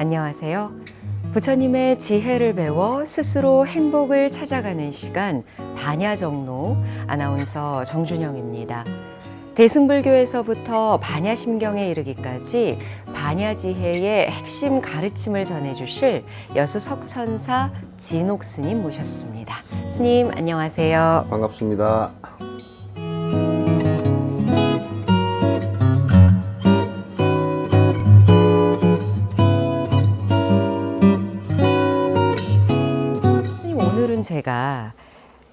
안녕하세요. 부처님의 지혜를 배워 스스로 행복을 찾아가는 시간 반야정로 아나운서 정준영입니다. 대승불교에서부터 반야심경에 이르기까지 반야지혜의 핵심 가르침을 전해주실 여수 석천사 진옥 스님 모셨습니다. 스님 안녕하세요. 반갑습니다. 오늘은 제가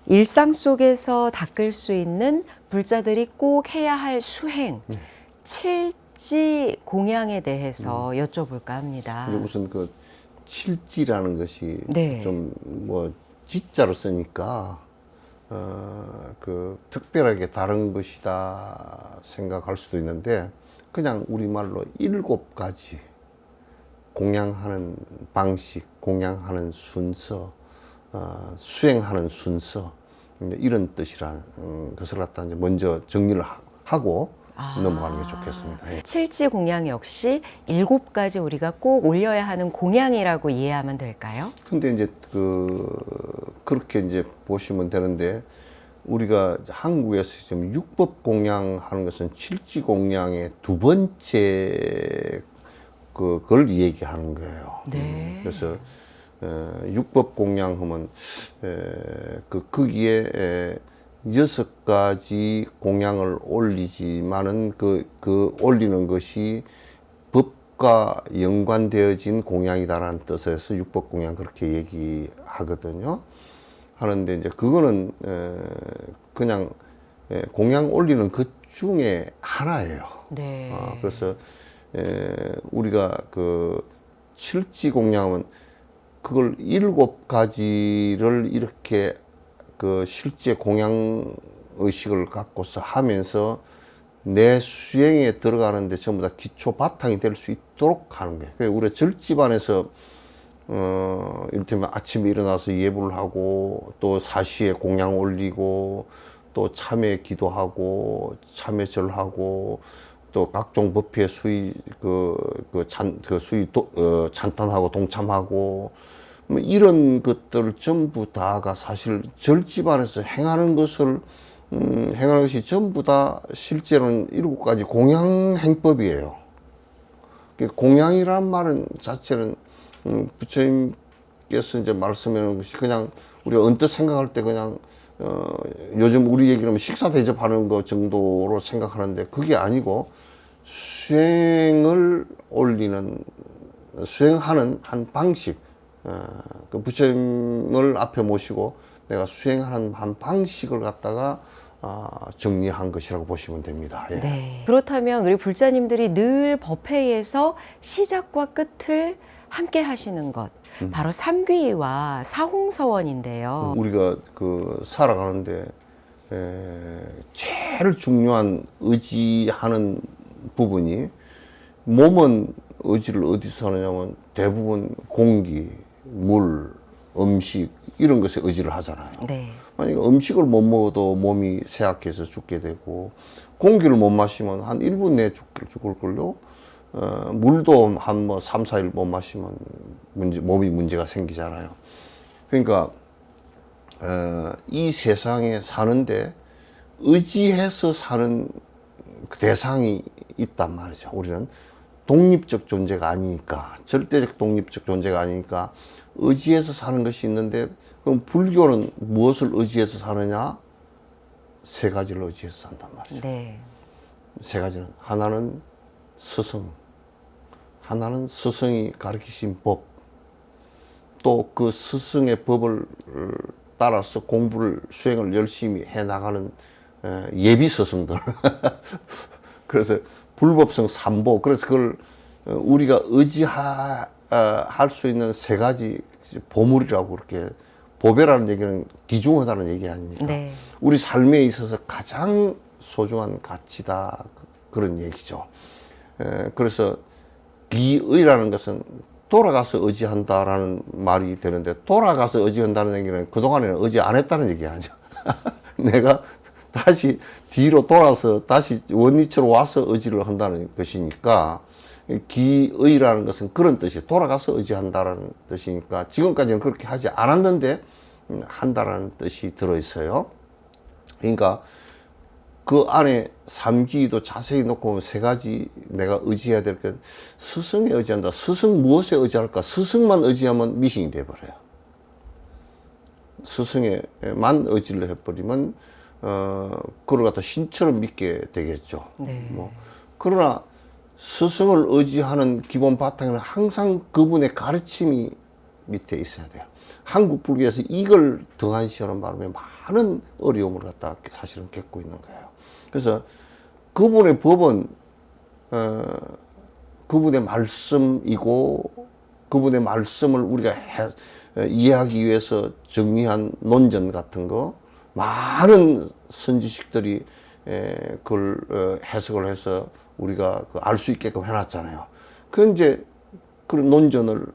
일상 속에서 닦을 수 있는 불자들이 꼭 해야 할 수행, 칠지 공양에 대해서 여쭤볼까 합니다. 우선 그 칠지라는 것이 네. 좀 지자로 쓰니까 그 특별하게 다른 것이다 생각할 수도 있는데 그냥 우리말로 7가지 공양하는 방식, 공양하는 순서, 수행하는 순서 이런 뜻이라는 것을 갖다 이제 먼저 정리를 하고 넘어가는 게 좋겠습니다. 예. 칠지 공양 역시 7가지 우리가 꼭 올려야 하는 공양이라고 이해하면 될까요? 근데 이제 그렇게 이제 보시면 되는데 우리가 한국에서 지금 육법 공양하는 것은 칠지 공양의 두 번째 그걸 얘기하는 거예요. 네. 그래서 육법 공양하면 거기에 6가지 공양을 올리지만은 그 올리는 것이 법과 연관되어진 공양이다라는 뜻에서 육법 공양 그렇게 얘기하거든요. 하는데 이제 그거는 그냥 공양 올리는 것 중에 하나예요. 네. 그래서 우리가 그 칠지 공양은 그걸 7가지를 이렇게 그 실제 공양 의식을 갖고서 하면서 내 수행에 들어가는데 전부 다 기초 바탕이 될 수 있도록 하는 거예요. 그래서 우리가 절집안에서 이를테면 아침에 일어나서 예불을 하고 또 사시에 공양 올리고 또 참회 기도하고 참회절하고 또 각종 법회 수의 찬탄하고 동참하고 뭐 이런 것들 전부 다가 사실 절집안에서 행하는 것을 행하는 것이 전부 다 실제로는 7가지 공양 행법이에요. 공양이란 말은 자체는 부처님께서 이제 말씀해 놓은 것이 그냥 우리가 언뜻 생각할 때 그냥 요즘 우리 얘기로 식사 대접하는 것 정도로 생각하는데 그게 아니고 수행을 올리는 수행하는 한 방식, 그 부처님을 앞에 모시고 내가 수행하는 한 방식을 갖다가 정리한 것이라고 보시면 됩니다. 예. 네. 그렇다면 우리 불자님들이 늘 법회에서 시작과 끝을 함께 하시는 것, 바로 삼귀와 사홍서원인데요. 우리가 그 살아가는데 제일 중요한 의지하는 부분이 몸은 의지를 어디서 하느냐면 대부분 공기, 물, 음식 이런 것에 의지를 하잖아요. 네. 만약에 음식을 못 먹어도 몸이 쇠약해서 죽게 되고 공기를 못 마시면 한 1분 내에 죽을걸요. 물도 한 3, 4일 못 마시면 몸이 문제가 생기잖아요. 그러니까 이 세상에 사는데 의지해서 사는 대상이 있단 말이죠. 우리는 독립적 존재가 아니니까, 절대적 독립적 존재가 아니니까 의지해서 사는 것이 있는데 그럼 불교는 무엇을 의지해서 사느냐? 3가지를 의지해서 산단 말이죠. 네. 3가지는 하나는 스승, 하나는 스승이 가르치신 법, 또 그 스승의 법을 따라서 공부를 수행을 열심히 해 나가는 예비 스승들. 그래서 불법성 3보. 그래서 그걸 우리가 의지할 수 있는 3가지 보물이라고 그렇게, 보배라는 얘기는 귀중하다는 얘기 아닙니까? 네. 우리 삶에 있어서 가장 소중한 가치다, 그런 얘기죠. 그래서 기의라는 것은 돌아가서 의지한다라는 말이 되는데, 돌아가서 의지한다는 얘기는 그동안에는 의지 안 했다는 얘기 아니죠. 내가 다시 뒤로 돌아서 다시 원위치로 와서 의지를 한다는 것이니까 기의라는 것은 그런 뜻이 돌아가서 의지한다라는 뜻이니까 지금까지는 그렇게 하지 않았는데 한다라는 뜻이 들어있어요. 그러니까 그 안에 삼기도 자세히 놓고 보면 세 가지 내가 의지해야 될 게 스승에 의지한다. 스승 무엇에 의지할까? 스승만 의지하면 미신이 돼버려요. 스승에만 의지를 해버리면 그걸 갖다 신처럼 믿게 되겠죠. 네. 뭐 그러나 스승을 의지하는 기본 바탕에는 항상 그분의 가르침이 밑에 있어야 돼요. 한국 불교에서 이걸 등한시하는 바람에 많은 어려움을 갖다 사실은 겪고 있는 거예요. 그래서 그분의 법은 그분의 말씀이고 그분의 말씀을 우리가 이해하기 위해서 정리한 논전 같은 거 많은 선지식들이 그걸 해석을 해서 우리가 알 수 있게끔 해놨잖아요. 그 이제 그런 논전을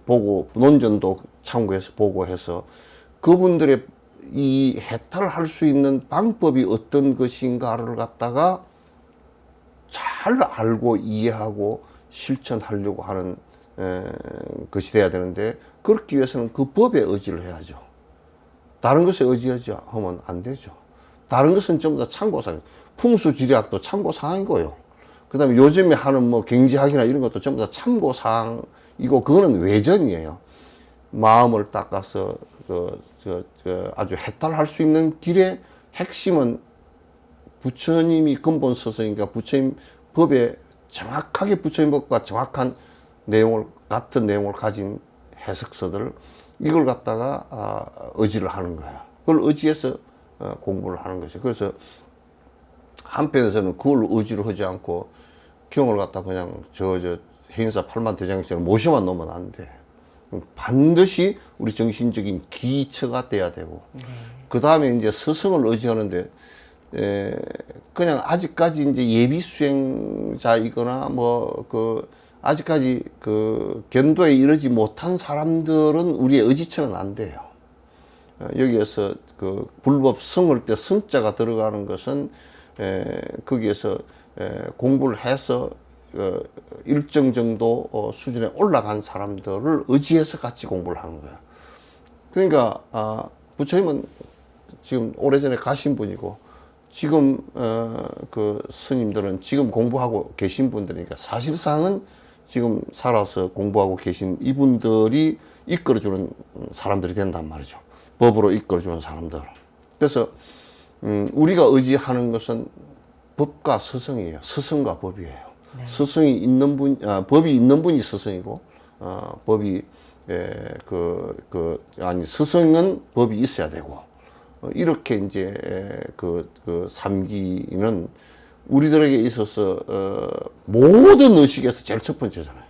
보고 논전도 참고해서 보고해서 그분들의 이 해탈할 수 있는 방법이 어떤 것인가를 갖다가 잘 알고 이해하고 실천하려고 하는 것이 돼야 되는데 그렇기 위해서는 그 법에 의지를 해야죠. 다른 것에 의지하지 하면 안 되죠. 다른 것은 전부 다 참고사항. 풍수지리학도 참고사항이고요. 그 다음에 요즘에 하는 뭐 경제학이나 이런 것도 전부 다 참고사항이고 그거는 외전이에요. 마음을 닦아서 아주 해탈할 수 있는 길의 핵심은 부처님이 근본 서서니까 부처님 법에 정확하게 부처님 법과 정확한 내용을 같은 내용을 가진 해석서들 이걸 갖다가 의지를 하는 거예요. 그걸 의지해서 공부를 하는 것이죠. 그래서 한편에서는 그걸 의지를 하지 않고 경을 갖다 그냥 행사 8만 대장처럼 모셔만 놓으면 안 돼. 반드시 우리 정신적인 기처가 돼야 되고 그 다음에 이제 스승을 의지하는데 그냥 아직까지 이제 예비 수행자이거나 아직까지 견도에 이르지 못한 사람들은 우리의 의지처는 안 돼요. 여기에서 불법 성을 때 성자가 들어가는 것은 거기에서 공부를 해서 일정 정도 수준에 올라간 사람들을 의지해서 같이 공부를 하는 거예요. 그러니까 부처님은 지금 오래전에 가신 분이고 지금 그 스님들은 지금 공부하고 계신 분들이니까 사실상은 지금 살아서 공부하고 계신 이분들이 이끌어주는 사람들이 된단 말이죠. 법으로 이끌어주는 사람들. 그래서 우리가 의지하는 것은 법과 스승이에요. 스승과 법이에요. 네. 스승이 있는 분, 법이 있는 분이 스승이고, 스승은 법이 있어야 되고, 이렇게 이제 삼기는 우리들에게 있어서, 모든 의식에서 제일 첫 번째잖아요.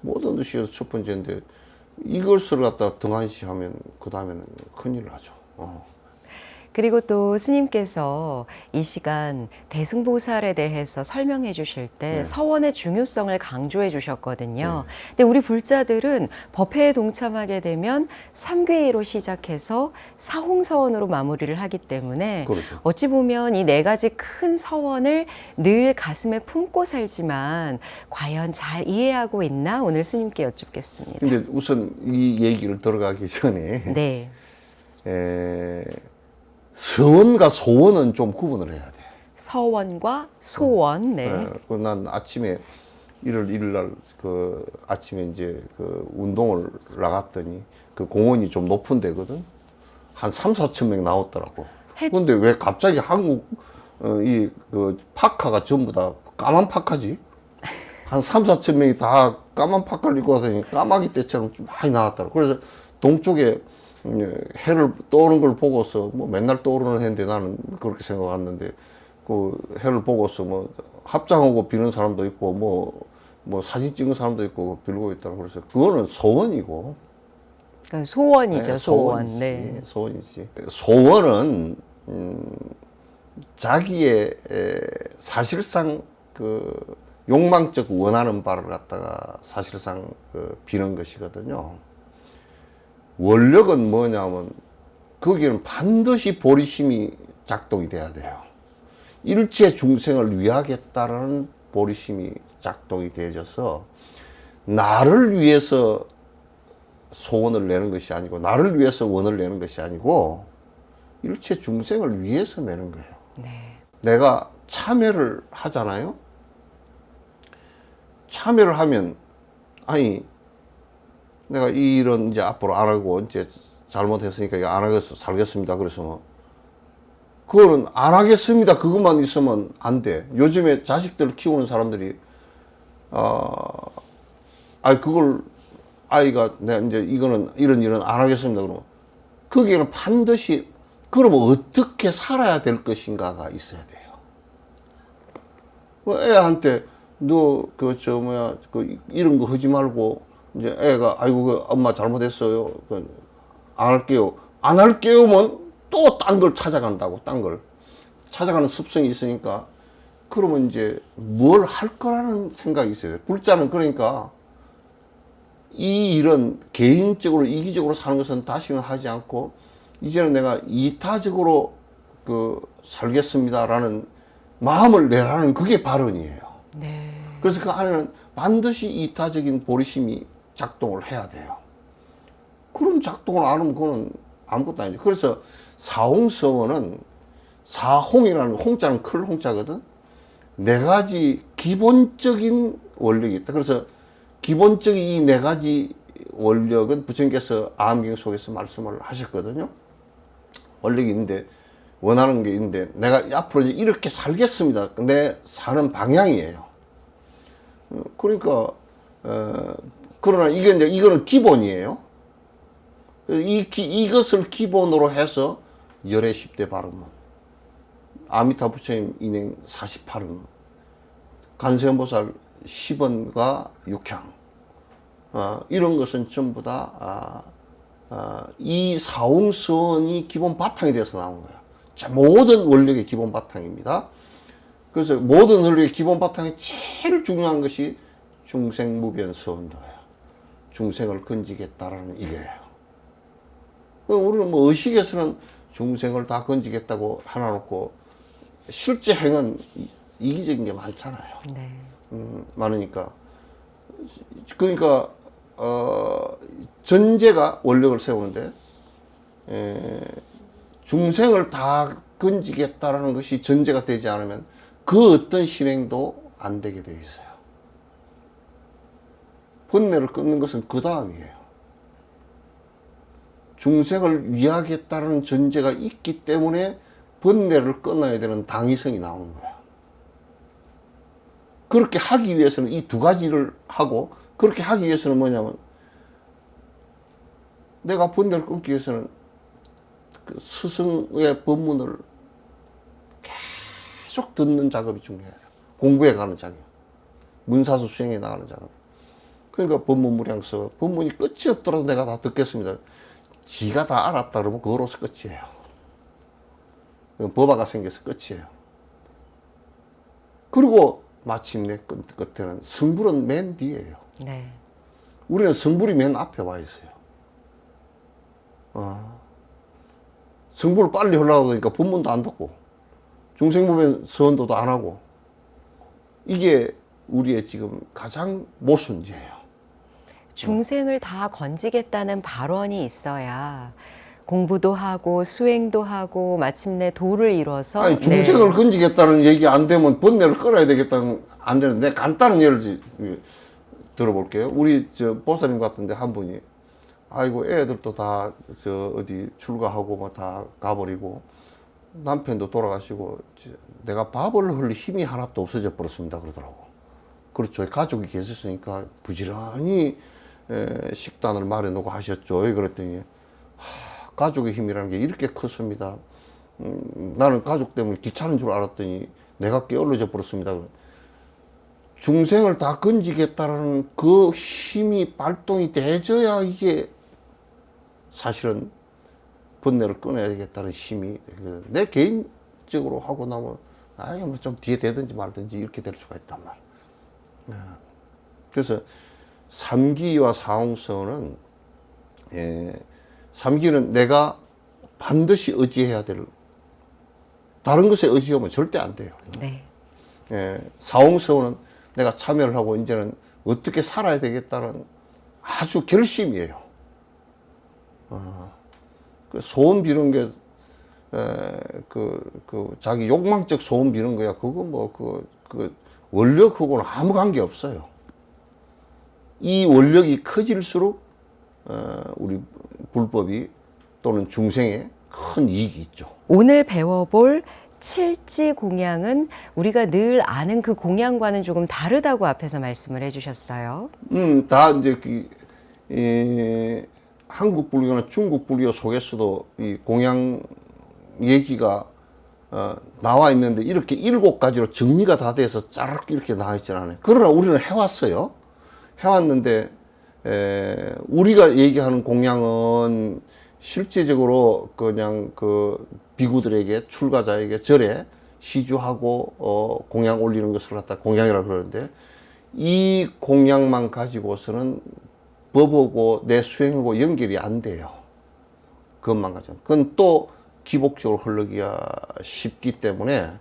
모든 의식에서 첫 번째인데, 이것을 갖다 등한시하면, 그 다음에는 큰일 나죠. 그리고 또 스님께서 이 시간 대승보살에 대해서 설명해 주실 때 네. 서원의 중요성을 강조해 주셨거든요. 근데 우리 불자들은 법회에 동참하게 되면 삼괴의로 시작해서 사홍서원으로 마무리를 하기 때문에 그렇죠. 어찌 보면 이 네 가지 큰 서원을 늘 가슴에 품고 살지만 과연 잘 이해하고 있나 오늘 스님께 여쭙겠습니다. 근데 우선 이 얘기를 들어가기 전에 네. 서원과 소원은 좀 구분을 해야 돼. 서원과 소원. 네. 난 아침에 1월 1일 날 아침에 이제 운동을 나갔더니 그 공원이 좀 높은 데거든. 한 3, 4천 명 나왔더라고. 근데 왜 갑자기 한국 파카가 전부 다 까만 파카지? 한 3, 4천 명이 다 까만 파카를 입고 와서 까마귀 떼처럼 좀 많이 나왔더라고. 그래서 동쪽에 해를 떠오르는 걸 보고서 맨날 떠오르는 해인데 나는 그렇게 생각했는데 해를 보고서 합장하고 비는 사람도 있고 사진 찍은 사람도 있고 빌고 있더라고. 그래서 그거는 소원이고. 소원이죠. 네, 소원. 소원이지. 네. 소원이지. 소원은 자기의 사실상 욕망적 원하는 바를 갖다가 사실상 비는 것이거든요. 원력은 뭐냐면 거기에는 반드시 보리심이 작동이 돼야 돼요. 일체 중생을 위하겠다라는 보리심이 작동이 되어져서 나를 위해서 소원을 내는 것이 아니고 나를 위해서 원을 내는 것이 아니고 일체 중생을 위해서 내는 거예요. 네. 내가 참여를 하잖아요. 참여를 하면 아니 내가 이런 이제 앞으로 안 하고 이제 잘못했으니까 이거 안 하겠어 살겠습니다. 그래서 뭐 그거는 안 하겠습니다. 그것만 있으면 안 돼. 요즘에 자식들 키우는 사람들이 그걸 아이가 내가 이제 이거는 이런 일은 안 하겠습니다. 그러면 거기에는 반드시 그러면 어떻게 살아야 될 것인가가 있어야 돼요. 그 애한테 너 이런 거 하지 말고 이제 애가 아이고 그 엄마 잘못했어요. 안 할게요. 안 할게요면 또 딴 걸 찾아간다고. 딴 걸 찾아가는 습성이 있으니까 그러면 이제 뭘 할 거라는 생각이 있어요. 불자는 그러니까 이 일은 개인적으로 이기적으로 사는 것은 다시는 하지 않고 이제는 내가 이타적으로 살겠습니다라는 마음을 내라는 그게 발언이에요. 네. 그래서 그 안에는 반드시 이타적인 보리심이 작동을 해야 돼요. 그런 작동을 안 하면 그거는 아무것도 아니죠. 그래서 사홍서원은 사홍이라는 홍자는 클 홍자거든. 네 가지 기본적인 원력이 있다. 그래서 기본적인 이 네 가지 원력은 부처님께서 아함경 속에서 말씀을 하셨거든요. 원력이 있는데 원하는 게 있는데 내가 앞으로 이렇게 살겠습니다. 내 사는 방향이에요. 그러니까 그러나 이거는 기본이에요. 이것을 기본으로 해서 열애 10대 발음은 아미타 부처님 인행 48은 간세음보살 10원과 육향 이런 것은 전부 다 이 사홍선이 기본 바탕이 돼서 나온 거예요. 자, 모든 원력의 기본 바탕입니다. 그래서 모든 원력의 기본 바탕에 제일 중요한 것이 중생무변서원도예요. 중생을 건지겠다라는 이거예요. 우리는 뭐 의식에서는 중생을 다 건지겠다고 해놔놓고 실제 행은 이기적인 게 많잖아요. 네. 많으니까. 그러니까 전제가 원력을 세우는데 중생을 다 건지겠다라는 것이 전제가 되지 않으면 그 어떤 실행도 안 되게 되어 있어요. 번뇌를 끊는 것은 그 다음이에요. 중생을 위하겠다는 전제가 있기 때문에 번뇌를 끊어야 되는 당위성이 나오는 거야. 그렇게 하기 위해서는 이 두 가지를 하고 그렇게 하기 위해서는 뭐냐면 내가 번뇌를 끊기 위해서는 그 스승의 법문을 계속 듣는 작업이 중요해요. 공부해 가는 작업. 문사수 수행해 나가는 작업. 그러니까 법문무량서 법문이 끝이 없더라도 내가 다 듣겠습니다. 지가 다 알았다 그러면 그거로서 끝이에요. 법화가 생겨서 끝이에요. 그리고 마침내 끝에는 성불은 맨 뒤에요. 네. 우리는 성불이 맨 앞에 와 있어요. 성불을 빨리 하려고 하니까 법문도 안 듣고 중생법의 서원도도 안 하고 이게 우리의 지금 가장 모순죄예요. 중생을 다 건지겠다는 발언이 있어야 공부도 하고 수행도 하고 마침내 도를 이뤄서 아니 중생을 건지겠다는 얘기 안 되면 번뇌를 끌어야 되겠다는 안 되는데 간단한 예를 들어볼게요. 우리 보사님 같은데 한 분이 아이고 애들도 다 어디 출가하고 뭐 다 가버리고 남편도 돌아가시고 내가 밥을 흘릴 힘이 하나도 없어져 버렸습니다 그러더라고. 그렇죠. 가족이 계셨으니까 부지런히 식단을 마련하고 하셨죠. 그랬더니 가족의 힘이라는 게 이렇게 컸습니다. 나는 가족 때문에 귀찮은 줄 알았더니 내가 게을러져 버렸습니다. 중생을 다 건지겠다라는 그 힘이 발동이 돼줘야 이게 사실은 번뇌를 끊어야 되겠다는 힘이 내 개인적으로 하고 나면 뭐 좀 뒤에 되든지 말든지 이렇게 될 수가 있단 말이에요. 그래서 삼기와 사홍서는 삼기는 내가 반드시 의지해야 될 다른 것에 의지하면 절대 안 돼요. 네. 예, 사홍서원은 내가 참여를 하고 이제는 어떻게 살아야 되겠다는 아주 결심이에요. 그 소원 비는 게, 자기 욕망적 소원 비는 거야. 그거 뭐, 원력하고는 아무 관계 없어요. 이 원력이 커질수록, 우리 불법이 또는 중생에 큰 이익이 있죠. 오늘 배워볼 칠지 공양은 우리가 늘 아는 그 공양과는 조금 다르다고 앞에서 말씀을 해주셨어요. 다 이제 한국 불교나 중국 불교 속에서도 이 공양 얘기가 나와 있는데 이렇게 7가지로 정리가 다 돼서 짜르륵 이렇게 나와 있지 않아요. 그러나 우리는 해왔어요. 해왔는데 우리가 얘기하는 공양은 실제적으로 그냥 그 비구들에게 출가자에게 절에 시주하고 공양 올리는 것을 갖다 공양이라고 그러는데 이 공양만 가지고서는 법하고 내 수행하고 연결이 안 돼요. 그것만 가지고. 그건 또 기복적으로 흐르기가 쉽기 때문에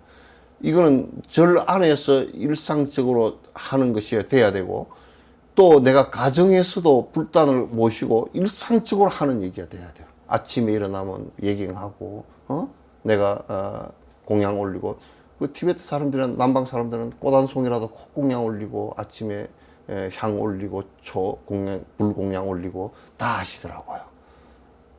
이거는 절 안에서 일상적으로 하는 것이 돼야 되고 또 내가 가정에서도 불단을 모시고 일상적으로 하는 얘기가 돼야 돼요. 아침에 일어나면 예경하고 내가 공양 올리고 그 티베트 사람들은 남방 사람들은 꽃 한 송이라도 콧공양 올리고 아침에 향 올리고 초공양 불공양 올리고 다 하시더라고요.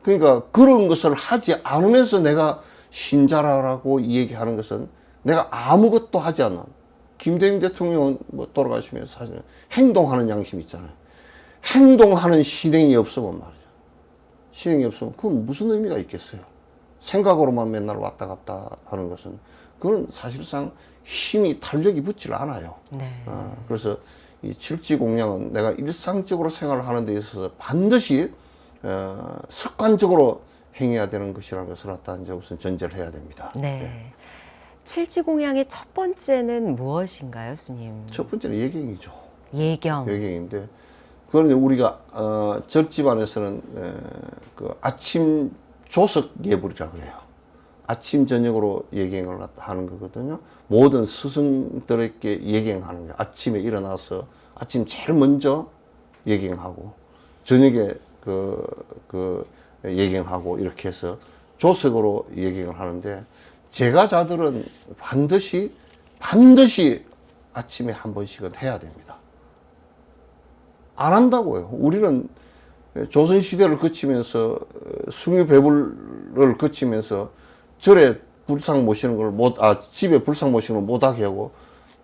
그러니까 그런 것을 하지 않으면서 내가 신자라고 얘기하는 것은 내가 아무것도 하지 않아. 김대중 대통령은 뭐 돌아가시면서 사실 행동하는 양심 있잖아요. 행동하는 신행이 없으면 말이죠. 신행이 없으면 그건 무슨 의미가 있겠어요. 생각으로만 맨날 왔다 갔다 하는 것은 그건 사실상 힘이 탄력이 붙질 않아요. 네. 그래서 이 칠지공양은 내가 일상적으로 생활을 하는 데 있어서 반드시 습관적으로 행해야 되는 것이라는 것을 갖다 이제 우선 전제를 해야 됩니다. 네. 칠지공양의 첫 번째는 무엇인가요, 스님? 첫 번째는 예경이죠. 예경. 예경인데 그거는 우리가 절집안에서는 그 아침 조석 예불이라고 그래요. 아침 저녁으로 예경을 하는 거거든요. 모든 스승들에게 예경하는 거예요. 아침에 일어나서 아침 제일 먼저 예경하고 저녁에 예경하고 이렇게 해서 조석으로 예경을 하는데 제가자들은 반드시 아침에 한 번씩은 해야 됩니다. 안 한다고요. 우리는 조선시대를 거치면서 숭유배불을 거치면서 절에 불상 모시는 걸 집에 불상 모시는 걸 못하게 하고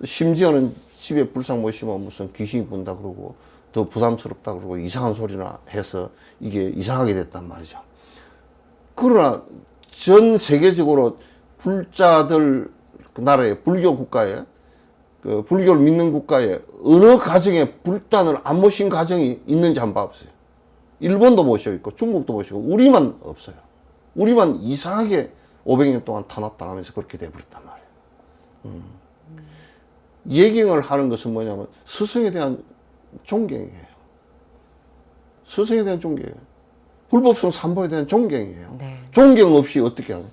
심지어는 집에 불상 모시면 무슨 귀신이 분다 그러고 더 부담스럽다 그러고 이상한 소리나 해서 이게 이상하게 됐단 말이죠. 그러나 전 세계적으로 불자들 그 나라에 불교 국가에 그 불교를 믿는 국가에 어느 가정에 불단을 안 모신 가정이 있는지 한번 봐보세요. 일본도 모시고 있고 중국도 모시고 우리만 없어요. 우리만 이상하게 500년 동안 탄압당하면서 그렇게 돼버렸단 말이에요. 예경을 하는 것은 뭐냐면 스승에 대한 존경이에요. 스승에 대한 존경이에요. 불법성 삼보에 대한 존경이에요. 네. 존경 없이 어떻게 하냐.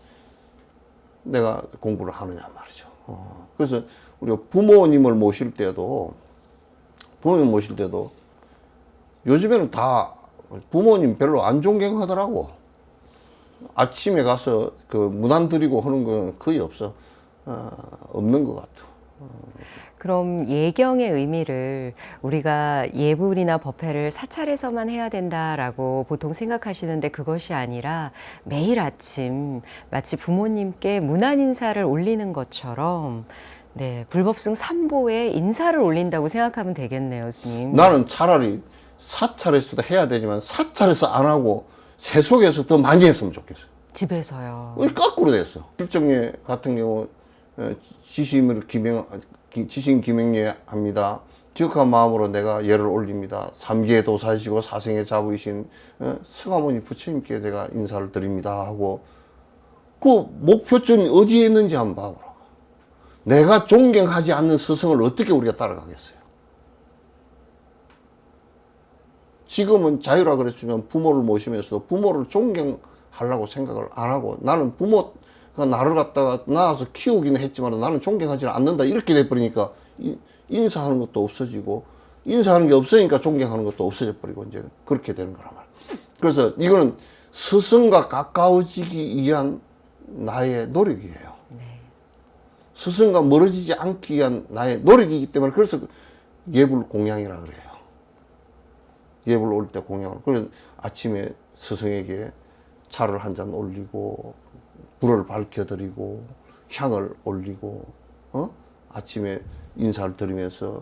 내가 공부를 하느냐 말이죠. 그래서 우리가 부모님을 모실 때도 요즘에는 다 부모님 별로 안 존경하더라고. 아침에 가서 그 문안 드리고 하는 건 거의 없는 것 같아. 그럼 예경의 의미를 우리가 예불이나 법회를 사찰에서만 해야 된다라고 보통 생각하시는데 그것이 아니라 매일 아침 마치 부모님께 문안 인사를 올리는 것처럼 네, 불법승 삼보에 인사를 올린다고 생각하면 되겠네요, 스님. 나는 차라리 사찰에서도 해야 되지만 사찰에서 안 하고 세속에서 더 많이 했으면 좋겠어요. 집에서요. 거꾸로 됐어. 실정예 같은 경우 지심 기명예 합니다. 지극한 마음으로 내가 예를 올립니다. 삼계의 도사이시고 사생의 자부이신 승하모니 부처님께 제가 인사를 드립니다 하고 그 목표점이 어디에 있는지 한번 봐보라. 내가 존경하지 않는 스승을 어떻게 우리가 따라가겠어요? 지금은 자유라 그랬으면 부모를 모시면서도 부모를 존경하려고 생각을 안 하고 나는 부모 그러니까 나를 갖다가 낳아서 키우기는 했지만 나는 존경하지는 않는다 이렇게 돼버리니까 인사하는 것도 없어지고 인사하는 게 없으니까 존경하는 것도 없어져 버리고 이제 그렇게 되는 거란 말이야. 그래서 이거는 스승과 가까워지기 위한 나의 노력이에요. 스승과 멀어지지 않기 위한 나의 노력이기 때문에 그래서 예불 공양이라 그래요. 예불 올 때 공양을. 그래서 아침에 스승에게 차를 한 잔 올리고 불을 밝혀드리고 향을 올리고 아침에 인사를 드리면서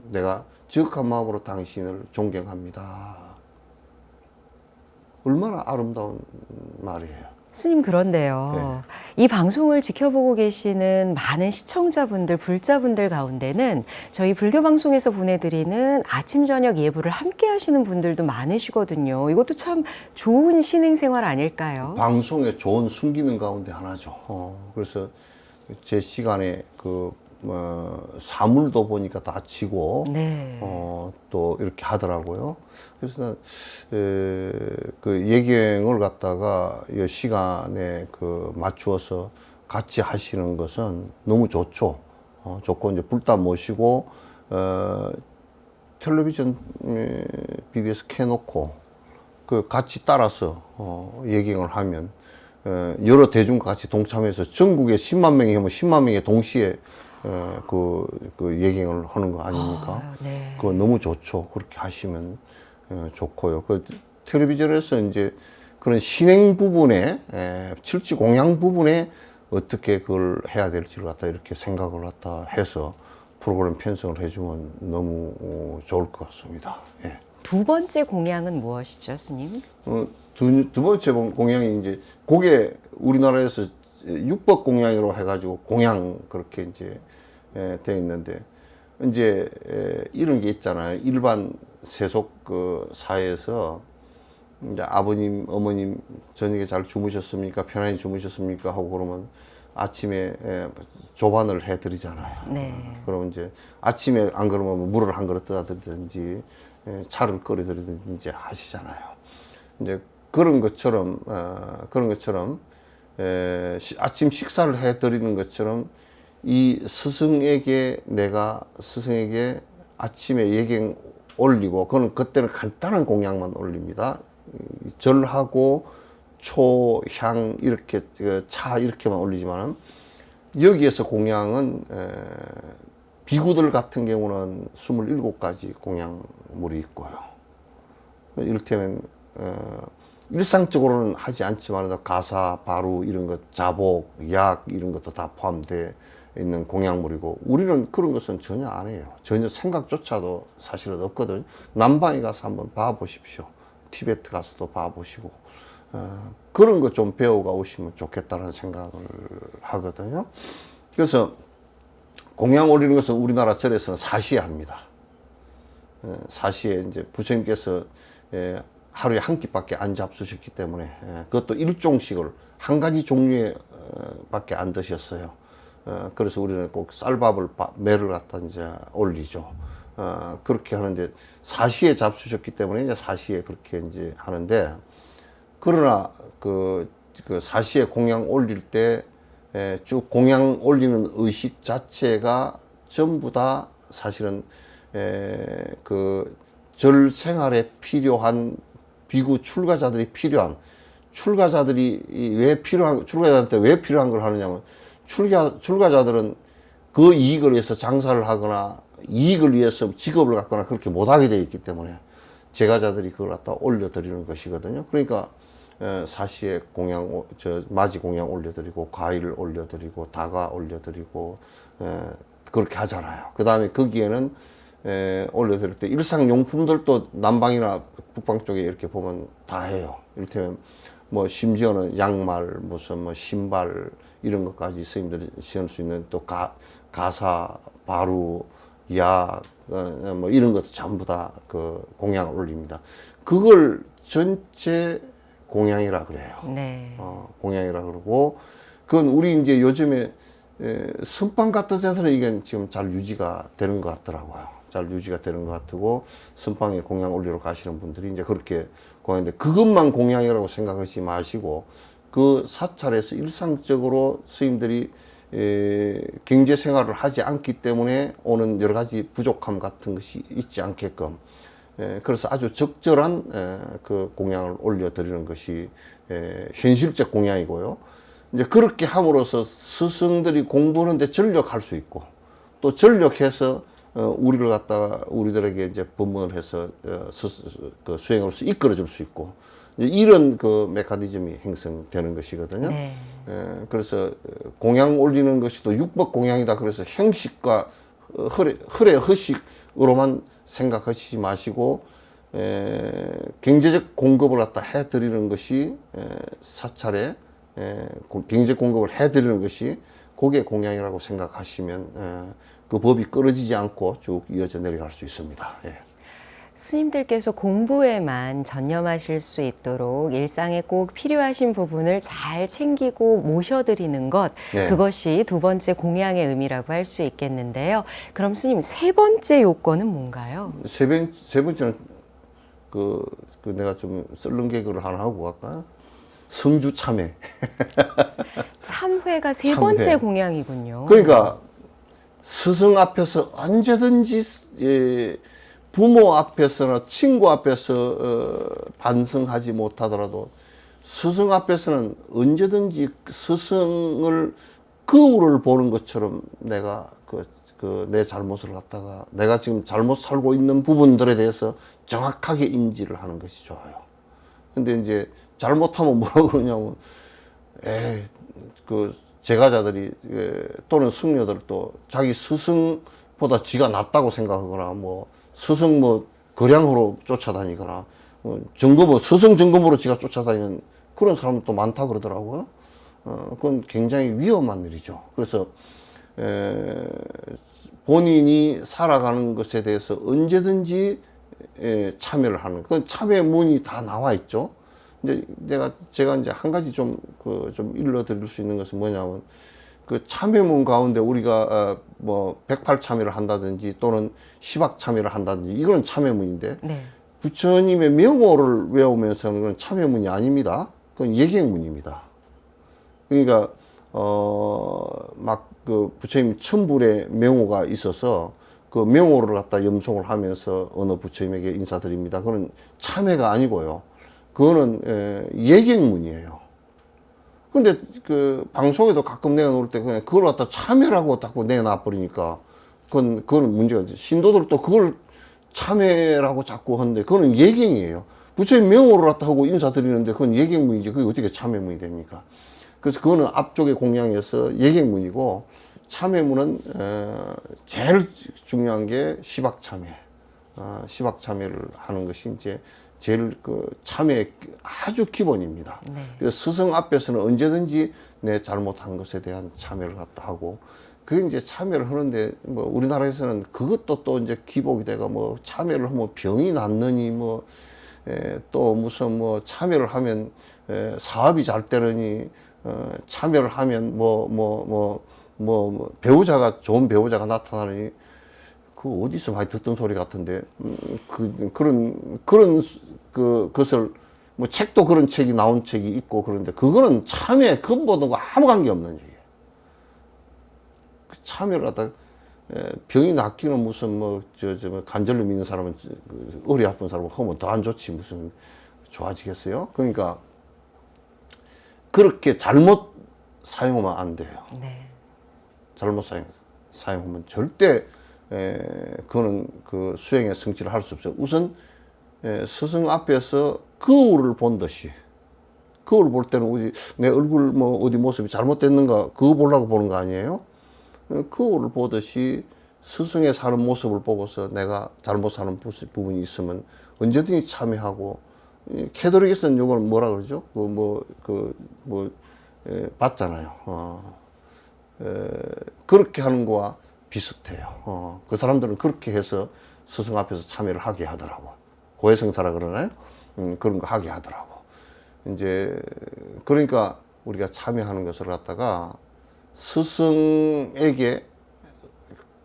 내가 지극한 마음으로 당신을 존경합니다. 얼마나 아름다운 말이에요. 스님, 그런데요. 이 방송을 지켜보고 계시는 많은 시청자분들, 불자분들 가운데는 저희 불교 방송에서 보내드리는 아침, 저녁 예불을 함께 하시는 분들도 많으시거든요. 이것도 참 좋은 신행생활 아닐까요? 방송의 좋은 순기능 가운데 하나죠. 그래서 제 시간에 사물도 보니까 다 치고, 네. 또 이렇게 하더라고요. 그래서 난, 그 예경을 갖다가 이 시간에 맞추어서 같이 하시는 것은 너무 좋죠. 좋고, 이제 불다 모시고, 텔레비전, BBS 켜놓고, 같이 따라서, 예경을 하면, 여러 대중과 같이 동참해서 전국에 10만 명이 하면 10만 명이 동시에 예경을 하는 거 아닙니까? 네. 그거 너무 좋죠. 그렇게 하시면 좋고요. 텔레비전에서 이제 그런 신행 부분에, 실지 공양 부분에 어떻게 그걸 해야 될지를 갖다 이렇게 생각을 갖다 해서 프로그램 편성을 해주면 너무 좋을 것 같습니다. 예. 두 번째 공양은 무엇이죠, 스님? 두 번째 공양이 이제 그게 우리나라에서 육법 공양으로 해가지고 공양 그렇게 이제 돼 있는데 이제 이런 게 있잖아요. 일반 세속 사회에서 이제 아버님, 어머님 저녁에 잘 주무셨습니까? 편안히 주무셨습니까? 하고 그러면 아침에 조반을 해드리잖아요. 네. 그러면 이제 아침에 안 그러면 물을 한 그릇 떠다 드리든지 차를 끓여드리든지 하시잖아요. 이제 그런 것처럼 아침 식사를 해드리는 것처럼 이 스승에게 내가 스승에게 아침에 예경 올리고 그때는 간단한 공양만 올립니다. 절하고 초, 향 이렇게 차 이렇게만 올리지만은 여기에서 공양은 비구들 같은 경우는 27가지 공양물이 있고요. 이를테면 일상적으로는 하지 않지만 가사, 바루 이런 것, 자복, 약 이런 것도 다 포함되어 있는 공양물이고 우리는 그런 것은 전혀 안 해요. 전혀 생각조차도 사실은 없거든요. 남방에 가서 한번 봐보십시오. 티베트 가서도 봐보시고 그런 것 좀 배워가 오시면 좋겠다는 생각을 하거든요. 그래서 공양 올리는 것은 우리나라 절에서는 사시에 합니다. 사시에 이제 부처님께서 하루에 한 끼밖에 안 잡수셨기 때문에 그것도 일종씩을 한 가지 종류의 밖에 안 드셨어요. 그래서 우리는 꼭 쌀밥을 매를 갖다 이제 올리죠. 그렇게 하는데 사시에 잡수셨기 때문에 이제 사시에 그렇게 이제 하는데 그러나 그 사시에 공양 올릴 때 쭉 공양 올리는 의식 자체가 전부 다 사실은 그 절 생활에 필요한 비구 출가자들이 필요한 출가자들이 출가자한테 왜 필요한 걸 하느냐면 출가자들은 그 이익을 위해서 장사를 하거나 이익을 위해서 직업을 갖거나 그렇게 못하게 되어 있기 때문에 제가자들이 그걸 갖다 올려드리는 것이거든요. 그러니까 사시에 공양, 맞이 공양 올려드리고 과일 올려드리고 다과 올려드리고 그렇게 하잖아요. 그 다음에 거기에는 올려드릴 때 일상용품들도 남방이나 북방 쪽에 이렇게 보면 다 해요. 이를테면 뭐 심지어는 양말, 무슨 뭐 신발 이런 것까지 스님들이 신을 수 있는 또 가사, 바루, 약, 뭐 이런 것도 전부 다 그 공양을 올립니다. 그걸 전체 공양이라 그래요. 네. 공양이라 그러고 그건 우리 이제 요즘에 선방 같은 데서는 이게 지금 잘 유지가 되는 것 같더라고요. 잘 유지가 되는 것 같고 선방에 공양 올리러 가시는 분들이 이제 그렇게 공양인데 그것만 공양이라고 생각하지 마시고 그 사찰에서 일상적으로 스님들이 경제 생활을 하지 않기 때문에 오는 여러 가지 부족함 같은 것이 있지 않게끔 그래서 아주 적절한 그 공양을 올려드리는 것이 현실적 공양이고요. 이제 그렇게 함으로써 스승들이 공부하는데 전력할 수 있고 또 전력해서 우리를 갖다가 우리들에게 이제 법문을 해서 그 수행으로서 이끌어줄 수 있고 이런 그 메커니즘이 형성되는 것이거든요. 네. 그래서 공양 올리는 것이 또 육법 공양이다. 그래서 형식과 허례 허식으로만 생각하시지 마시고 경제적 공급을 갖다 해드리는 것이 사찰에 경제 공급을 해드리는 것이 그게 공양이라고 생각하시면 그 법이 끊어지지 않고 쭉 이어져 내려갈 수 있습니다. 예. 스님들께서 공부에만 전념하실 수 있도록 일상에 꼭 필요하신 부분을 잘 챙기고 모셔드리는 것, 네. 그것이 두 번째 공양의 의미라고 할 수 있겠는데요. 그럼 스님, 세 번째 요건은 뭔가요? 세 번째는 그 내가 좀 썰렁 개그를 하나 하고 갈까? 성주 참회. 참회가 세 참회. 번째 공양이군요. 그러니까 스승 앞에서 언제든지 부모 앞에서나 친구 앞에서 반성하지 못하더라도 스승 앞에서는 언제든지 스승을 거울을 보는 것처럼 내가 내 잘못을 갖다가 내가 지금 잘못 살고 있는 부분들에 대해서 정확하게 인지를 하는 것이 좋아요. 근데 이제 잘못하면 뭐라고 그러냐면 그 제가자들이 또는 승려들도 자기 스승보다 지가 낫다고 생각하거나 뭐 스승 뭐 거량으로 쫓아다니거나 점검 스승 점검으로 지가 쫓아다니는 그런 사람도 많다 그러더라고요. 그건 굉장히 위험한 일이죠. 그래서 본인이 살아가는 것에 대해서 언제든지 참여를 하는 그건 참여문이 다 나와 있죠. 이제 제가 이제 한 가지 좀 일러드릴 수 있는 것은 뭐냐면 그 참여문 가운데 우리가 뭐 108참여를 한다든지 또는 10악 참여를 한다든지 이거는 참여문인데 네. 부처님의 명호를 외우면서 그건 참여문이 아닙니다. 그건 예경문입니다. 그러니까 막 그 부처님 천불의 명호가 있어서 그 명호를 갖다 염송을 하면서 어느 부처님에게 인사드립니다. 그건 참회가 아니고요. 그거는 예경문이에요. 근데 그 방송에도 가끔 내어놓을 때 그냥 그걸 갖다 참회라고 자꾸 내어놔 버리니까 그건 문제가 있죠. 신도들도 그걸 참회라고 자꾸 하는데 그거는 예경이에요. 부처님 명호를 갖다 하고 인사드리는데 그건 예경문이지 그게 어떻게 참회문이 됩니까? 그래서 그거는 앞쪽의 공양에서 예경문이고 참회문은 제일 중요한 게 시박참회. 시박참회를 하는 것이 이제 제일 그 참회의 아주 기본입니다. 네. 그래서 스승 앞에서는 언제든지 내 잘못한 것에 대한 참회를 갖다 하고 그게 이제 참회를 하는데 뭐 우리나라에서는 그것도 또 이제 기복이 돼가 뭐 참회를 하면 병이 낫느니 뭐 또 무슨 뭐 참여를 하면 사업이 잘 되느니 참여를 하면 배우자가 좋은 배우자가 나타나느니 그 어디서 많이 듣던 소리 같은데 그것을 뭐 책도 그런 책이 나온 책이 있고 그런데 그거는 참여 근본하고 아무 관계 없는 얘기예요. 참여를 하다 병이 낫기는 무슨 뭐 간절로 믿는 사람은 어리 아픈 사람은 하면 더 안 좋지 무슨 좋아지겠어요? 그러니까 그렇게 잘못 사용하면 안 돼요. 네. 잘못 사용하면 절대 그거는 그 수행의 성취를 할 수 없어요. 우선 스승 앞에서 거울을 본 듯이 거울 볼 때는 내 얼굴 뭐 어디 모습이 잘못됐는가 그거 보려고 보는 거 아니에요? 거울을 보듯이 스승의 사는 모습을 보고서 내가 잘못 사는 부분이 있으면 언제든지 참여하고 캐톨릭에서는 요거는 뭐라 그러죠? 봤잖아요. 그렇게 하는 거와 비슷해요. 그 사람들은 그렇게 해서 스승 앞에서 참여를 하게 하더라고. 고해성사라 그러나요? 그런 거 하게 하더라고. 이제 그러니까 우리가 참여하는 것을 갖다가 스승에게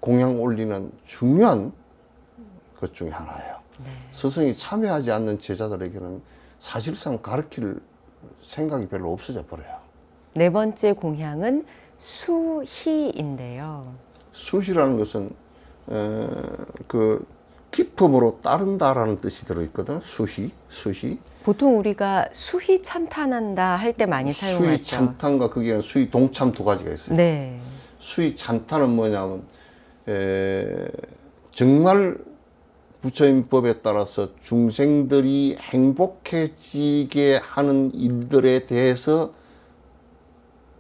공양 올리는 중요한 것 중에 하나예요. 네. 스승이 참여하지 않는 제자들에게는 사실상 가르칠 생각이 별로 없어져 버려요. 네 번째 공향은 수희인데요. 수시라는 것은 그 기품으로 따른다라는 뜻이 들어있거든. 수시. 보통 우리가 수희 찬탄한다 할 때 많이 수위 사용하죠. 찬탄과 거기에는 수위 동참 두 가지가 있어요. 네. 수위 찬탄은 뭐냐면 정말 부처님법에 따라서 중생들이 행복해지게 하는 일들에 대해서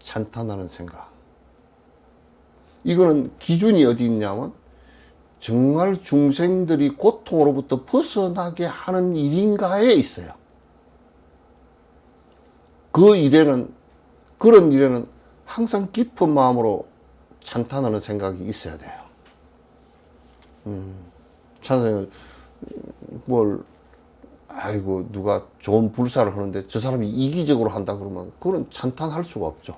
찬탄하는 생각. 이거는 기준이 어디 있냐면 정말 중생들이 고통으로부터 벗어나게 하는 일인가에 있어요. 그런 일에는 항상 깊은 마음으로 찬탄하는 생각이 있어야 돼요. 찬탄을 아이고 누가 좋은 불사를 하는데 저 사람이 이기적으로 한다 그러면 그건 찬탄할 수가 없죠.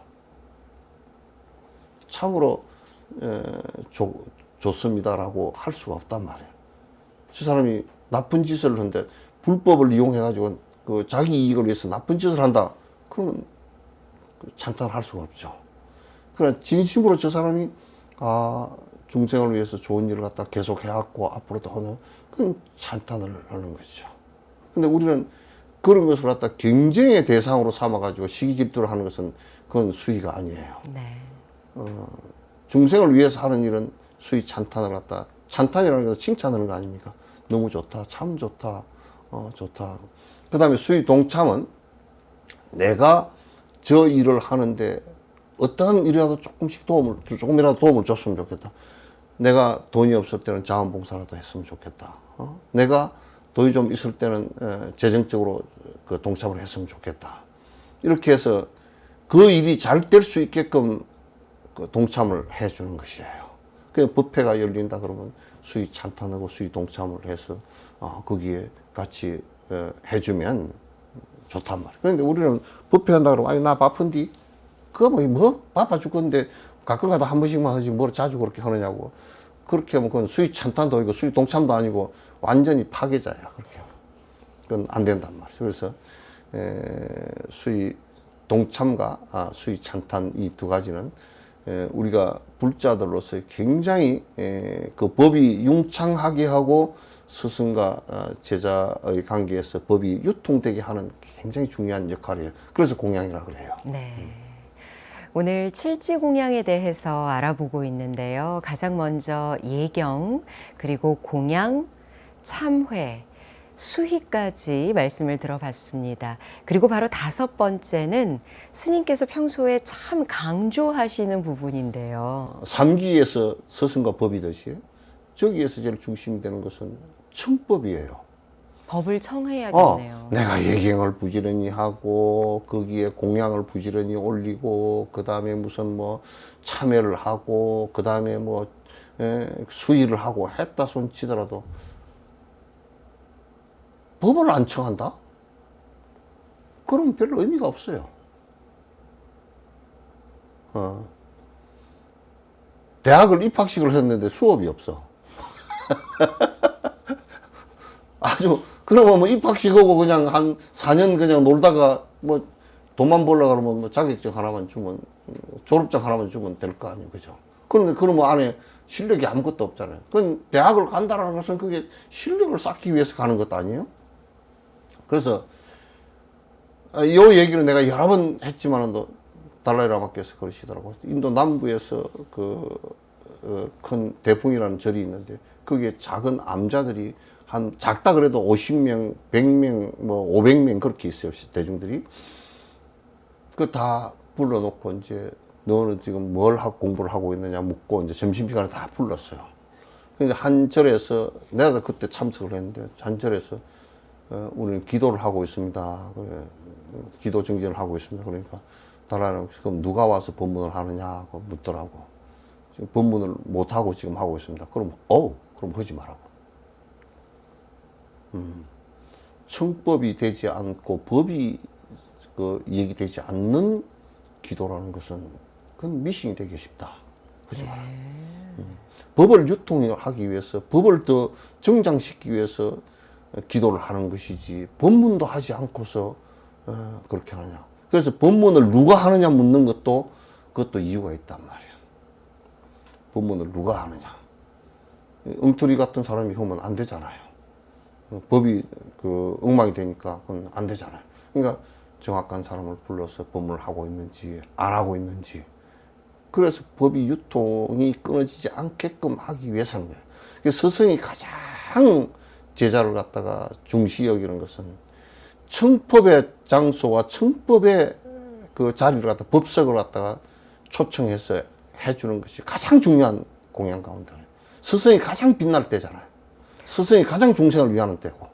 참으로 좋습니다라고 할 수가 없단 말이에요. 저 사람이 나쁜 짓을 하는데 불법을 이용해 가지고 그 자기 이익을 위해서 나쁜 짓을 한다. 그러면 찬탄할 수가 없죠. 그러나 진심으로 저 사람이 중생을 위해서 좋은 일을 갖다 계속 해왔고 앞으로도 하는 그건 찬탄을 하는 것이죠. 근데 우리는 그런 것을 갖다 경쟁의 대상으로 삼아가지고 시기질투를 하는 것은 그건 수위가 아니에요. 네. 중생을 위해서 하는 일은 수위 찬탄을 갖다 찬탄이라는 것은 칭찬하는 거 아닙니까? 너무 좋다, 참 좋다, 좋다. 그 다음에 수위 동참은 내가 저 일을 하는데 어떠한 일이라도 조금이라도 도움을 줬으면 좋겠다. 내가 돈이 없을 때는 자원봉사라도 했으면 좋겠다. 내가 돈이 좀 있을 때는 재정적으로 그 동참을 했으면 좋겠다. 이렇게 해서 그 일이 잘 될 수 있게끔 그 동참을 해주는 것이에요. 그 법회가 열린다 그러면 수의 찬탄하고 수의 동참을 해서 거기에 같이 해주면 좋단 말이에요. 그런데 우리는 법회 한다 그러면 아니 나 바쁜디? 그거 뭐 바빠 죽겠는데 가끔가다 한 번씩만 하지 뭘 자주 그렇게 하느냐고. 그렇게 하면 그건 수의 찬탄도 아니고 수의 동참도 아니고 완전히 파괴자야. 그렇게 하면. 그건 안 된단 말이에요. 그래서 수의 동참과 수의 찬탄 이 두 가지는 우리가 불자들로서 굉장히 그 법이 융창하게 하고 스승과 제자의 관계에서 법이 유통되게 하는 굉장히 중요한 역할이에요. 그래서 공양이라고 그래요. 네. 오늘 칠지공양에 대해서 알아보고 있는데요. 가장 먼저 예경, 그리고 공양, 참회, 수희까지 말씀을 들어봤습니다. 그리고 바로 다섯 번째는 스님께서 평소에 참 강조하시는 부분인데요. 삼기에서 스승과 법이듯이 저기에서 제일 중심이 되는 것은 청법이에요. 법을 청해야겠네요. 내가 예경을 부지런히 하고 거기에 공양을 부지런히 올리고 그 다음에 무슨 뭐 참회를 하고 그 다음에 뭐 수의를 하고 했다 손 치더라도 법을 안 청한다? 그럼 별로 의미가 없어요. 대학을 입학식을 했는데 수업이 없어. 아주 그러면 뭐 입학식하고 그냥 한 4년 그냥 놀다가 뭐 돈만 벌려고 그러면 뭐 자격증 하나만 주면 졸업증 하나만 주면 될 거 아니에요. 그죠? 그런데 그러면 안에 실력이 아무것도 없잖아요. 그건 대학을 간다라는 것은 그게 실력을 쌓기 위해서 가는 것도 아니에요. 그래서 이 얘기를 내가 여러 번 했지만도 달라이라마께서 그러시더라고요. 인도 남부에서 큰 대풍이라는 절이 있는데 거기에 작은 암자들이 한 작다 그래도 50명, 100명, 뭐 500명 그렇게 있어요. 대중들이. 그 다 불러놓고 이제 너는 지금 뭘 하고 공부를 하고 있느냐 묻고 이제 점심시간에 다 불렀어요. 근데 한 절에서 내가 그때 참석을 했는데 한 절에서 우리는 기도를 하고 있습니다. 그래, 기도 정진을 하고 있습니다. 그러니까 달라이라마 그럼 누가 와서 법문을 하느냐고 묻더라고. 지금 법문을 못 하고 지금 하고 있습니다. 그럼 그럼 하지 말라고. 청법이 되지 않고 법이 얘기되지 않는 기도라는 것은 그건 미싱이 되기 쉽다. 하지 마라. 법을 유통하기 위해서 법을 더 정장시키기 위해서 기도를 하는 것이지 법문도 하지 않고서 그렇게 하느냐. 그래서 법문을 누가 하느냐 묻는 것도 그것도 이유가 있단 말이야. 법문을 누가 하느냐. 엉터리 같은 사람이 하면 안 되잖아요. 법이 그 엉망이 되니까 그건 안 되잖아요. 그러니까 정확한 사람을 불러서 법문을 하고 있는지 안 하고 있는지. 그래서 법이 유통이 끊어지지 않게끔 하기 위해서는 거예요. 그래서 스승이 가장 제자를 갖다가 중시 여기는 것은 청법의 장소와 청법의 그 자리를 갖다 법석을 갖다가 초청해서 해주는 것이 가장 중요한 공양 가운데 스승이 가장 빛날 때잖아요. 스승이 가장 중생을 위하는 때고.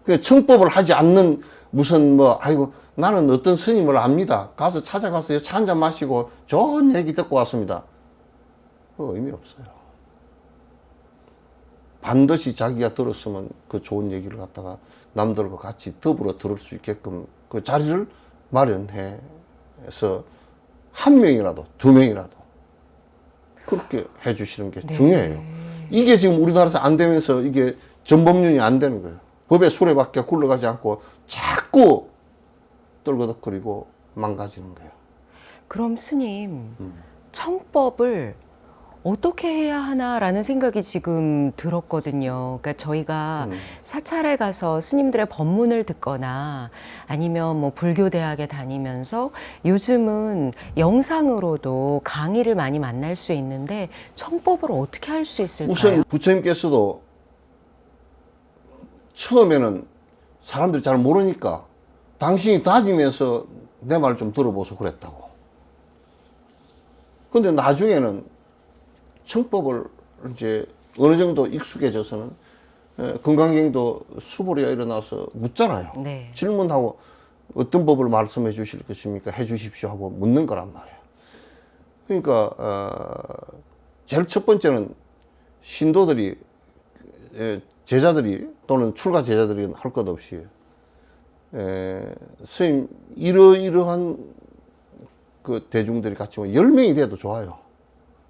그 청법을 하지 않는 무슨 뭐 아이고 나는 어떤 스님을 압니다. 가서 찾아가서 차 한잔 마시고 좋은 얘기 듣고 왔습니다. 그 의미 없어요. 반드시 자기가 들었으면 그 좋은 얘기를 갖다가 남들과 같이 더불어 들을 수 있게끔 그 자리를 마련해서 한 명이라도 두 명이라도 그렇게 해주시는 게 중요해요. 이게 지금 우리나라에서 안 되면서 이게 전법륜이 안 되는 거예요. 법의 수레바퀴가 굴러가지 않고 자꾸 떨거덕거리고 망가지는 거예요. 그럼 스님, 청법을 어떻게 해야 하나라는 생각이 지금 들었거든요. 그러니까 저희가 사찰에 가서 스님들의 법문을 듣거나 아니면 뭐 불교대학에 다니면서 요즘은 영상으로도 강의를 많이 만날 수 있는데 청법을 어떻게 할 수 있을까요? 우선 부처님께서도 처음에는 사람들이 잘 모르니까 당신이 다니면서 내 말 좀 들어보소 그랬다고. 근데 나중에는 청법을 이제 어느 정도 익숙해져서는 건강경도 수보리가 일어나서 묻잖아요. 네. 질문하고 어떤 법을 말씀해 주실 것입니까? 해 주십시오 하고 묻는 거란 말이에요. 그러니까 제일 첫 번째는 신도들이 제자들이 또는 출가 제자들이 할 것 없이 스님 이러이러한 그 대중들이 같이 10명이 돼도 좋아요.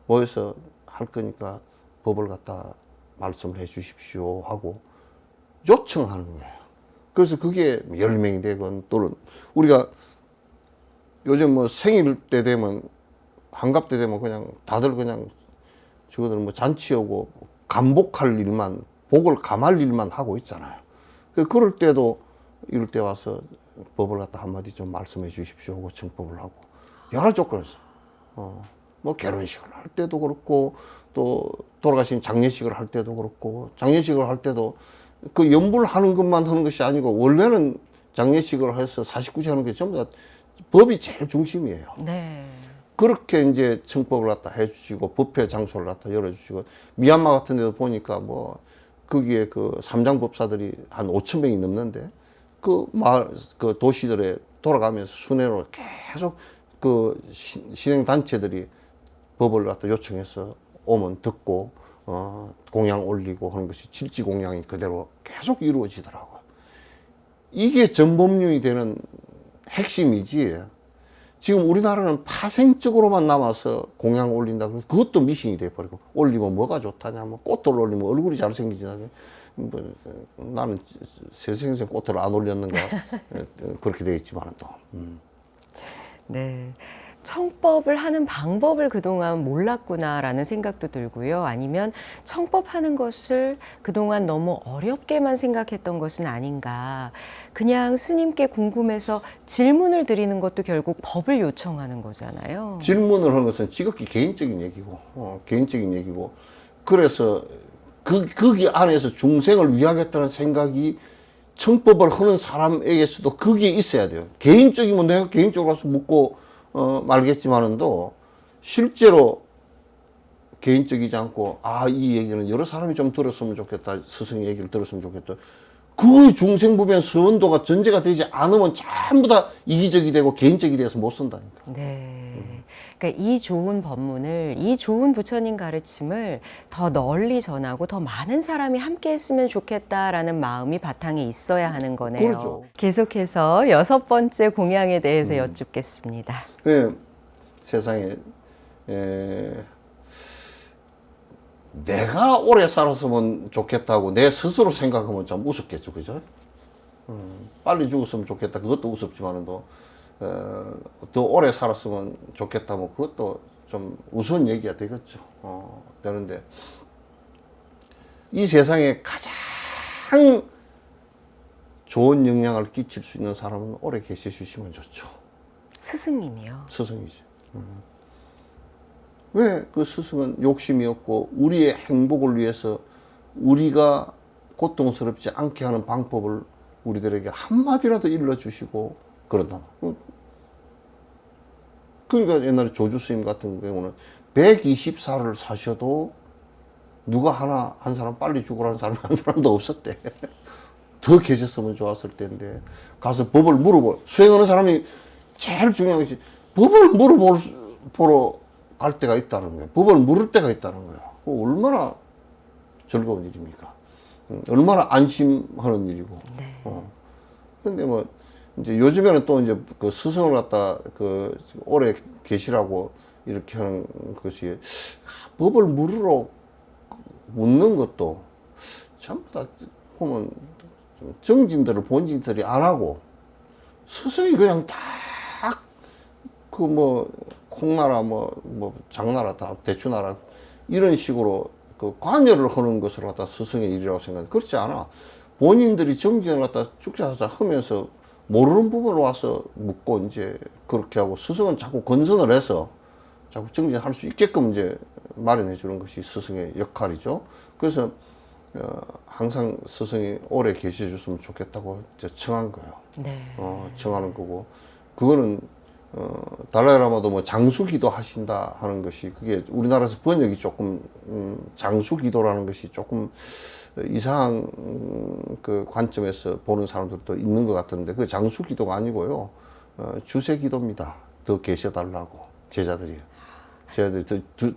모여서 할 거니까 법을 갖다 말씀을 해 주십시오 하고 요청하는 거예요. 그래서 그게 10명이 되건 또는 우리가 요즘 뭐 생일 때 되면 한갑 때 되면 그냥 다들 그냥 저거들 뭐 잔치하고 감복할 일만 복을 감할 일만 하고 있잖아요. 그럴 때도 이럴 때 와서 법을 갖다 한마디 좀 말씀해 주십시오 하고 청법을 하고 여러 조건에서 뭐 결혼식을 할 때도 그렇고 또 돌아가신 장례식을 할 때도 그렇고 장례식을 할 때도 그 연불 하는 것만 하는 것이 아니고 원래는 장례식을 해서 49제 하는 게 전부 다 법이 제일 중심이에요. 네. 그렇게 이제 청법을 갖다 해주시고 법회 장소를 갖다 열어주시고 미얀마 같은 데도 보니까 뭐 거기에 그 삼장법사들이 한 5천 명이 넘는데 그 마을 그 도시들에 돌아가면서 순회로 계속 그 신행 단체들이 법을 갖다 요청해서 오면 듣고 공양 올리고 하는 것이 질지 공양이 그대로 계속 이루어지더라고요. 이게 전법륜이 되는 핵심이지. 지금 우리나라는 파생적으로만 남아서 공양 올린다 그래서 그것도 미신이 돼버리고 올리면 뭐가 좋다냐 뭐 꽃을 올리면 얼굴이 잘생기지나 뭐, 나는 세상에서 꽃을 안 올렸는가 그렇게 되어 있지만 또 네. 청법을 하는 방법을 그동안 몰랐구나라는 생각도 들고요. 아니면 청법하는 것을 그동안 너무 어렵게만 생각했던 것은 아닌가. 그냥 스님께 궁금해서 질문을 드리는 것도 결국 법을 요청하는 거잖아요. 질문을 하는 것은 지극히 개인적인 얘기고 개인적인 얘기고 그래서 거기 안에서 중생을 위하겠다는 생각이 청법을 하는 사람에게서도 거기에 있어야 돼요. 개인적이면 내가 개인적으로 가서 묻고 말겠지만은도 실제로 개인적이지 않고 이 얘기는 여러 사람이 좀 들었으면 좋겠다. 스승의 얘기를 들었으면 좋겠다. 그 중생부변 서원도가 전제가 되지 않으면 전부 다 이기적이 되고 개인적이 돼서 못 쓴다니까. 네. 그러니까 이 좋은 법문을, 이 좋은 부처님 가르침을 더 널리 전하고 더 많은 사람이 함께 했으면 좋겠다라는 마음이 바탕에 있어야 하는 거네요. 그렇죠. 계속해서 6번째 공양에 대해서 여쭙겠습니다. 네, 세상에 내가 오래 살았으면 좋겠다고 내 스스로 생각하면 좀 우습겠죠, 그죠? 빨리 죽었으면 좋겠다. 그것도 우습지만도 더 오래 살았으면 좋겠다. 뭐 그것도 좀 우스운 얘기가 되겠죠. 되는데 이 세상에 가장 좋은 영향을 끼칠 수 있는 사람은 오래 계셔 주시면 좋죠. 스승님이요. 스승이지. 왜 그 스승은 욕심이 없고 우리의 행복을 위해서 우리가 고통스럽지 않게 하는 방법을 우리들에게 한마디라도 일러주시고 그런다. 그러니까 옛날에 조주 스님 같은 경우는 124를 사셔도 누가 한 사람 빨리 죽으라는 사람이 한 사람도 없었대. 더 계셨으면 좋았을 텐데 가서 법을 수행하는 사람이 제일 중요한 것이 법을 보러 갈 때가 있다는 거예요. 법을 물을 때가 있다는 거예요. 얼마나 즐거운 일입니까? 얼마나 안심하는 일이고. 네. 근데 뭐 이제 요즘에는 또 이제 그 스승을 갖다 그 오래 계시라고 이렇게 하는 것이 법을 물으러 묻는 것도 전부 다 보면 좀 정진들을 본진들이 안 하고 스승이 그냥 딱 그 뭐 콩나라 뭐 장나라 다 대추나라 이런 식으로 그 관여를 하는 것을 갖다 스승의 일이라고 생각해. 그렇지 않아. 본인들이 정진을 갖다 쭉자자 하면서 모르는 부분을 와서 묻고 이제 그렇게 하고 스승은 자꾸 건선을 해서 자꾸 정진할 수 있게끔 이제 마련해 주는 것이 스승의 역할이죠. 그래서 항상 스승이 오래 계셔 줬으면 좋겠다고 이제 청한 거예요. 네. 청하는 거고 그거는 달라이라마도 뭐 장수기도 하신다 하는 것이 그게 우리나라에서 번역이 조금 장수기도라는 것이 조금 이상한 그 관점에서 보는 사람들도 있는 것 같은데 그 장수기도가 아니고요 주세기도입니다. 더 계셔달라고 제자들이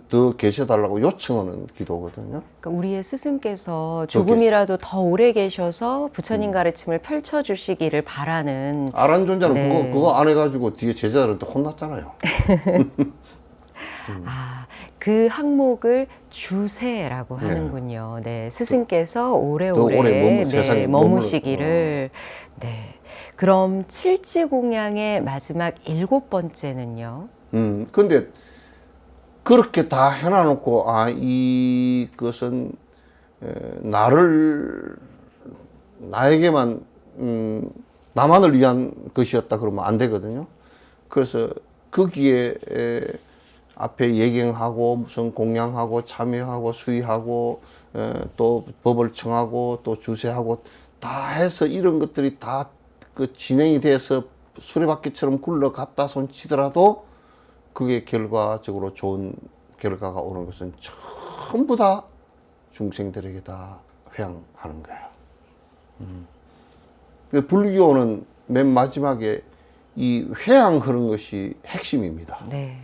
더 계셔달라고 요청하는 기도거든요. 그러니까 우리의 스승께서 조금이라도 더 오래 계셔서 부처님 가르침을 펼쳐주시기를 바라는. 아란 존자는 네. 그거 안 해가지고 뒤에 제자들한테 혼났잖아요. 그 항목을 주세라고 하는군요. 네, 스승께서 오래오래 오래 세상에 머무시기를. 네. 그럼 칠지공양의 마지막 7번째는요? 근데 그렇게 다 해놔놓고 이것은 나에게만 나만을 위한 것이었다 그러면 안 되거든요. 그래서 거기에 앞에 예경하고 무슨 공양하고 참여하고 수의하고 또 법을 청하고 또 주세하고 다 해서 이런 것들이 다 그 진행이 돼서 수레바퀴처럼 굴러갔다 손치더라도 그게 결과적으로 좋은 결과가 오는 것은 전부 다 중생들에게 다 회양하는 거예요. 불교는 맨 마지막에 이 회양하는 것이 핵심입니다. 네.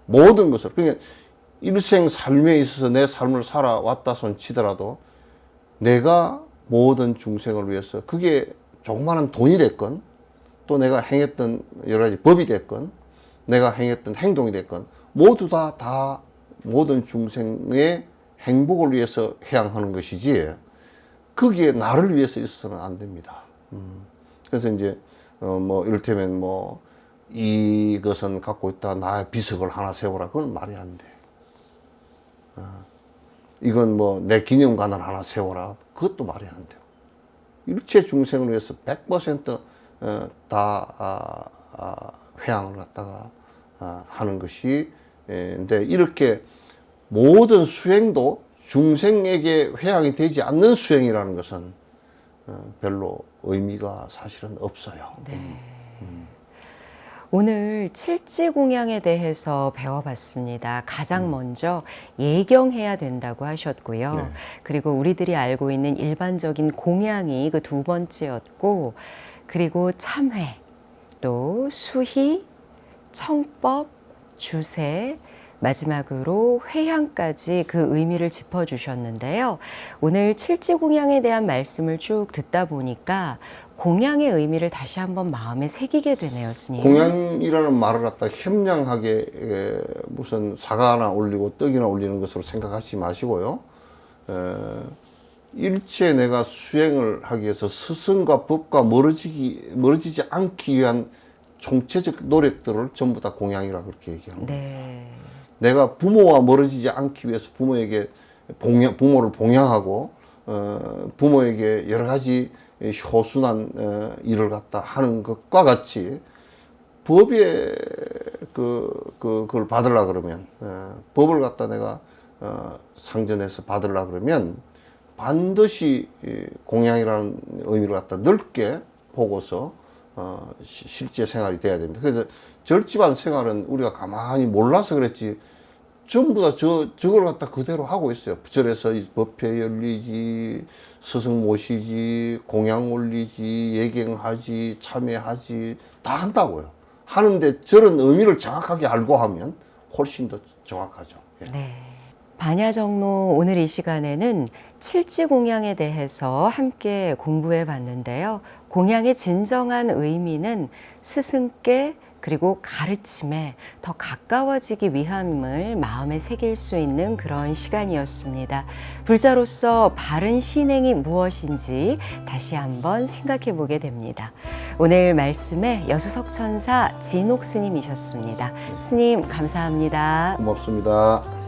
모든 것을 그러니까 일생 삶에 있어서 내 삶을 살아왔다 손 치더라도 내가 모든 중생을 위해서 그게 조그마한 돈이 됐건 또 내가 행했던 여러 가지 법이 됐건 내가 행했던 행동이 됐건 모두 다 모든 중생의 행복을 위해서 회양하는 것이지 거기에 나를 위해서 있어서는 안 됩니다. 그래서 이제 뭐 이를테면 뭐 이것은 갖고 있다 나의 비석을 하나 세워라 그건 말이 안 돼. 이건 뭐 내 기념관을 하나 세워라 그것도 말이 안 돼요. 일체 중생을 위해서 100% 회양을 갖다가 하는 것이 근데 이렇게 모든 수행도 중생에게 회양이 되지 않는 수행이라는 것은 별로 의미가 사실은 없어요. 네. 오늘 칠지공양에 대해서 배워봤습니다. 가장 먼저 예경해야 된다고 하셨고요. 네. 그리고 우리들이 알고 있는 일반적인 공양이 그 두 번째였고, 그리고 참회, 또 수희, 청법, 주세, 마지막으로 회향까지 그 의미를 짚어주셨는데요. 오늘 칠지공양에 대한 말씀을 쭉 듣다 보니까 공양의 의미를 다시 한번 마음에 새기게 되네요, 스님. 공양이라는 말을 갖다 협량하게 무슨 사과 하나 올리고 떡이나 올리는 것으로 생각하지 마시고요. 일체 내가 수행을 하기 위해서 스승과 법과 멀어지지 않기 위한 총체적 노력들을 전부 다 공양이라 그렇게 얘기합니다. 네. 내가 부모와 멀어지지 않기 위해서 부모에게 부모를 봉양하고 부모에게 여러 가지 효순한 일을 갖다 하는 것과 같이 법에 그걸 받으려 그러면 법을 갖다 내가 상전해서 받으려 그러면 반드시 공양이라는 의미를 갖다 넓게 보고서 실제 생활이 돼야 됩니다. 그래서 절집안 생활은 우리가 가만히 몰라서 그랬지 전부 다 저걸 갖다 그대로 하고 있어요. 절에서 법회 열리지, 스승 모시지, 공양 올리지, 예경하지, 참회하지 다 한다고요. 하는데 저런 의미를 정확하게 알고 하면 훨씬 더 정확하죠. 예. 네. 반야정로 오늘 이 시간에는 칠지공양에 대해서 함께 공부해 봤는데요. 공양의 진정한 의미는 스승께 그리고 가르침에 더 가까워지기 위함을 마음에 새길 수 있는 그런 시간이었습니다. 불자로서 바른 신행이 무엇인지 다시 한번 생각해 보게 됩니다. 오늘 말씀에 여수석천사 진옥 스님이셨습니다. 스님 감사합니다. 고맙습니다.